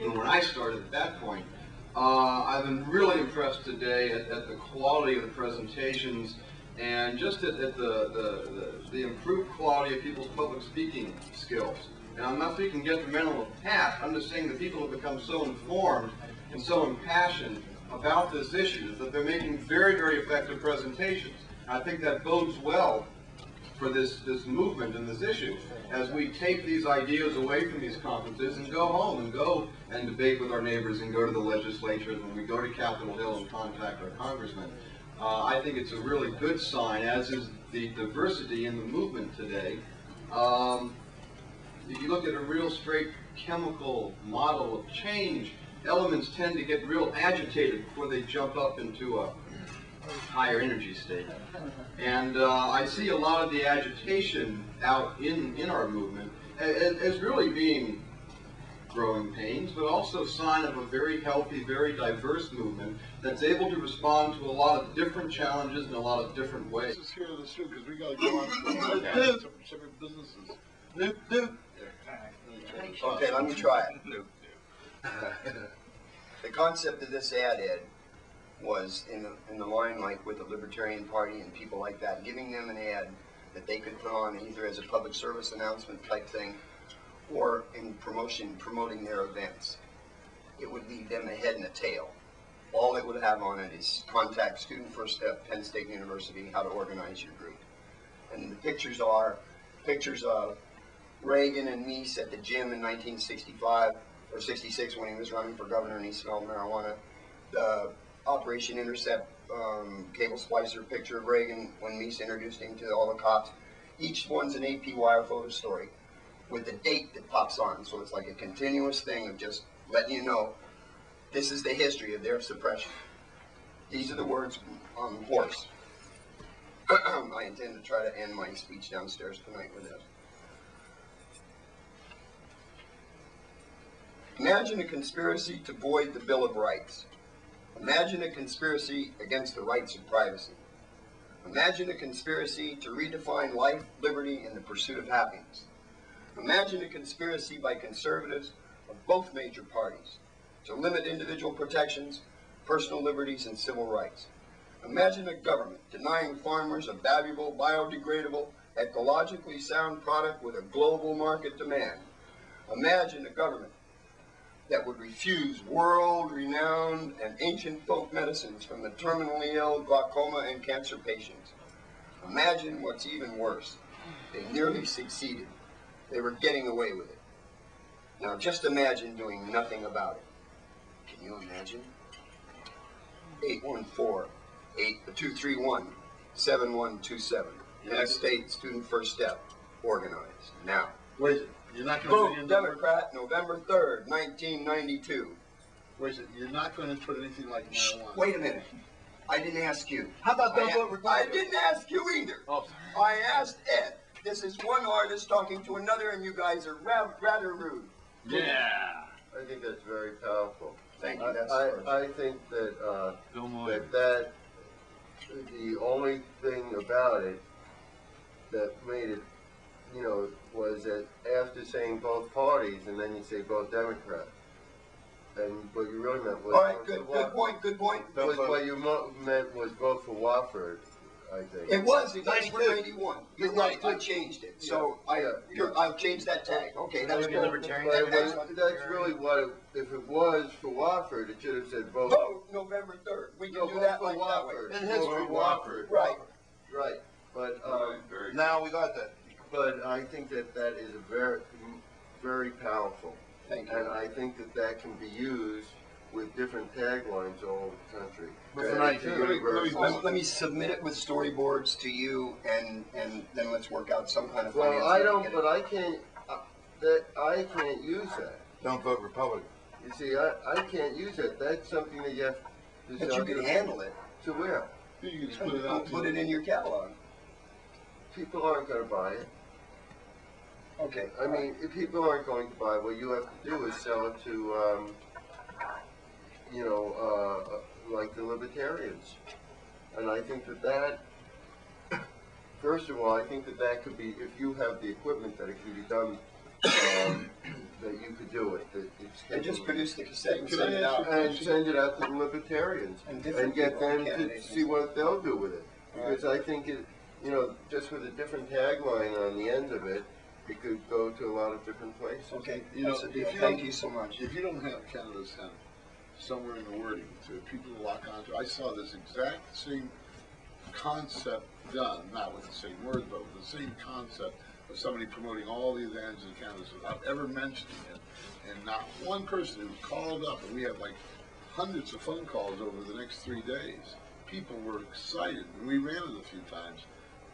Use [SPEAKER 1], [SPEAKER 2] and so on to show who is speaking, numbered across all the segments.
[SPEAKER 1] even when I started at that point. I've been really impressed today at the quality of the presentations and just at the improved quality of people's public speaking skills. And I'm not speaking detrimental of Pat, I'm just saying that people have become so informed and so impassioned about this issue that they're making very, very effective presentations. I think that bodes well for this movement and this issue as we take these ideas away from these conferences and go home and go and debate with our neighbors and go to the legislature and when we go to Capitol Hill and contact our congressmen. I think it's a really good sign, as is the diversity in the movement today. If you look at a real straight chemical model of change, elements tend to get real agitated before they jump up into a higher energy state. And I see a lot of the agitation out in our movement as really being growing pains, but also a sign of a very healthy, very diverse movement that's able to respond to a lot of different challenges in a lot of different ways.
[SPEAKER 2] This is here in the street because we got to go on to separate businesses.
[SPEAKER 3] Okay, let me try it. The concept of this ad, Ed, was in the line like with the Libertarian Party and people like that, giving them an ad that they could put on either as a public service announcement type thing or in promoting their events. It would leave them a head and a tail. All it would have on it is contact Student First Step, Penn State University, how to organize your group. And the pictures are pictures of Reagan and Meese at the gym in 1965 or 66 when he was running for governor and he smelled marijuana. The Operation Intercept cable splicer picture of Reagan when Meese introduced him to all the cops. Each one's an AP wire photo story with the date that pops on. So it's like a continuous thing of just letting you know this is the history of their suppression. These are the words on the horse. I intend to try to end my speech downstairs tonight with this. Imagine a conspiracy to void the Bill of Rights. Imagine a conspiracy against the rights of privacy. Imagine a conspiracy to redefine life, liberty, and the pursuit of happiness. Imagine a conspiracy by conservatives of both major parties to limit individual protections, personal liberties, and civil rights. Imagine a government denying farmers a valuable, biodegradable, ecologically sound product with a global market demand. Imagine a government that would refuse world-renowned and ancient folk medicines from the terminally ill, glaucoma, and cancer patients. Imagine what's even worse. They nearly succeeded. They were getting away with it. Now just imagine doing nothing about it. Can you imagine? 814-231-7127. United States Student First Step. Organized. Now.
[SPEAKER 2] Wait a second. You're not going to
[SPEAKER 3] vote Democrat, November 3rd, 1992.
[SPEAKER 2] Wait a second. You're not going to put anything like marijuana.
[SPEAKER 3] Wait a minute. I didn't ask you.
[SPEAKER 2] How about don't vote Republican?
[SPEAKER 3] I didn't ask you either.
[SPEAKER 2] Oh,
[SPEAKER 3] I asked Ed. This is one artist talking to another, and you guys are rather rude.
[SPEAKER 4] Yeah. I think that's very powerful.
[SPEAKER 3] Thank you.
[SPEAKER 4] I think that that the only thing about it that made it, you know, was that after saying both parties, and then you say both Democrats, and what you really meant was.
[SPEAKER 3] All right, good point.
[SPEAKER 4] What you meant was vote for Wofford, I think.
[SPEAKER 3] It was 91. You're right. I changed it, so I'll change that tag. Okay, that's good.
[SPEAKER 4] That's really what it, if it was for Wofford, it should have said vote.
[SPEAKER 3] Vote November 3rd. We can do that like that way.
[SPEAKER 2] In history,
[SPEAKER 4] Wofford.
[SPEAKER 3] Right.
[SPEAKER 4] Right. But
[SPEAKER 2] now we got that.
[SPEAKER 4] But I think that that is a very, very powerful.
[SPEAKER 3] Thank you.
[SPEAKER 4] And I think that that can be used with different taglines all over the country.
[SPEAKER 3] Let me submit it with storyboards to you, and then let's work out some kind of.
[SPEAKER 4] Well, I don't, but I can't. I can't use that.
[SPEAKER 2] Don't vote Republican.
[SPEAKER 4] You see, I can't use that. That's something that you have to.
[SPEAKER 3] But you can handle it.
[SPEAKER 4] To where?
[SPEAKER 2] You can just put it out.
[SPEAKER 3] Put it in your catalog.
[SPEAKER 4] People aren't going to buy it.
[SPEAKER 3] Okay.
[SPEAKER 4] I mean, if people aren't going to buy it, what you have to do is sell it to, you know, like the libertarians. And I think that first of all, I think that could be, if you have the equipment, that it can be done that you could do it. That it's
[SPEAKER 3] They just produce the cassette and
[SPEAKER 2] Can
[SPEAKER 3] send
[SPEAKER 2] I
[SPEAKER 3] it
[SPEAKER 2] ask
[SPEAKER 3] out.
[SPEAKER 2] you-
[SPEAKER 4] and send it out to the libertarians
[SPEAKER 3] And
[SPEAKER 4] and
[SPEAKER 3] different
[SPEAKER 4] get
[SPEAKER 3] people,
[SPEAKER 4] them to
[SPEAKER 3] candidates and
[SPEAKER 4] see
[SPEAKER 3] stuff.
[SPEAKER 4] what they'll do with it.
[SPEAKER 3] Right.
[SPEAKER 4] Because I think it, you know, just with a different tagline on the end of it, it could go to a lot of different places.
[SPEAKER 3] Okay,
[SPEAKER 2] You know,
[SPEAKER 3] that's a deal.
[SPEAKER 2] if you
[SPEAKER 3] Thank
[SPEAKER 2] don't-
[SPEAKER 3] you so much.
[SPEAKER 2] If you don't have Canada's hemp somewhere in the wording to people to lock onto, I saw this exact same concept done, not with the same words, but with the same concept of somebody promoting all the advantages of cannabis without ever mentioning it. And not one person who called up, and we had like hundreds of phone calls over the next 3 days. People were excited, and we ran it a few times.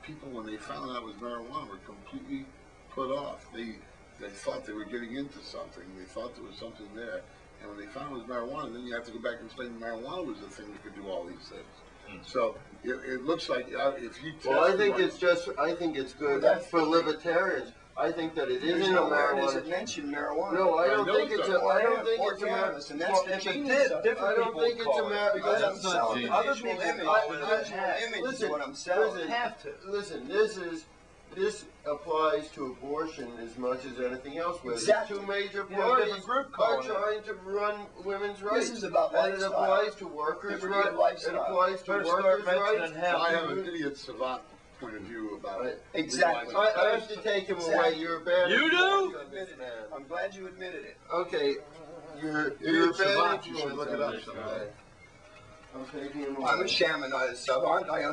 [SPEAKER 2] People, when they found out it was marijuana, were completely put off. They thought they were getting into something. They thought there was something there. And when they found it was marijuana, then you have to go back and explain marijuana was the thing that could do all these things. So it looks like if you test
[SPEAKER 4] Well, I think
[SPEAKER 2] marijuana-
[SPEAKER 4] I think it's good
[SPEAKER 3] That's
[SPEAKER 4] for
[SPEAKER 3] the thing.
[SPEAKER 4] libertarians. I think that it
[SPEAKER 3] There's
[SPEAKER 4] isn't a
[SPEAKER 3] nowhere does it
[SPEAKER 4] marijuana.
[SPEAKER 3] mention marijuana.
[SPEAKER 4] No, I don't
[SPEAKER 2] know
[SPEAKER 4] think
[SPEAKER 2] it
[SPEAKER 4] it's a,
[SPEAKER 2] does.
[SPEAKER 4] I don't think
[SPEAKER 3] Or
[SPEAKER 4] it's a
[SPEAKER 3] cannabis, and that's
[SPEAKER 4] well,
[SPEAKER 3] the
[SPEAKER 4] if it
[SPEAKER 3] genius
[SPEAKER 4] did,
[SPEAKER 3] of it.
[SPEAKER 4] I don't think it's a
[SPEAKER 3] Because I'm
[SPEAKER 5] It's not
[SPEAKER 3] selling
[SPEAKER 5] genius.
[SPEAKER 3] a visual image. Image is what I'm selling.
[SPEAKER 4] Listen, this applies to abortion as much as anything else. Where
[SPEAKER 3] Exactly.
[SPEAKER 4] the two major
[SPEAKER 3] You have a
[SPEAKER 4] parties
[SPEAKER 3] different group
[SPEAKER 4] are
[SPEAKER 3] calling it.
[SPEAKER 4] trying to run women's rights.
[SPEAKER 3] This is about
[SPEAKER 4] and it
[SPEAKER 3] lifestyle.
[SPEAKER 4] applies to workers'
[SPEAKER 3] Liberty of
[SPEAKER 4] rights. It
[SPEAKER 3] lifestyle.
[SPEAKER 4] applies to
[SPEAKER 5] First start
[SPEAKER 4] workers'
[SPEAKER 5] mentioning
[SPEAKER 4] rights.
[SPEAKER 5] hemp.
[SPEAKER 2] I have an idiot savant point of view about it.
[SPEAKER 3] Exactly.
[SPEAKER 4] I have to take him away.
[SPEAKER 3] Exactly.
[SPEAKER 4] You're a bad.
[SPEAKER 5] You do?
[SPEAKER 4] influence on this man.
[SPEAKER 3] I'm glad you admitted it.
[SPEAKER 4] Okay, you're a
[SPEAKER 2] Idiot
[SPEAKER 4] bad
[SPEAKER 2] savant, you should
[SPEAKER 4] influence
[SPEAKER 2] look it
[SPEAKER 4] on
[SPEAKER 2] up
[SPEAKER 4] this
[SPEAKER 2] sometime.
[SPEAKER 4] guy. I'm taking him away.
[SPEAKER 3] I'm a shaman, not a savant. I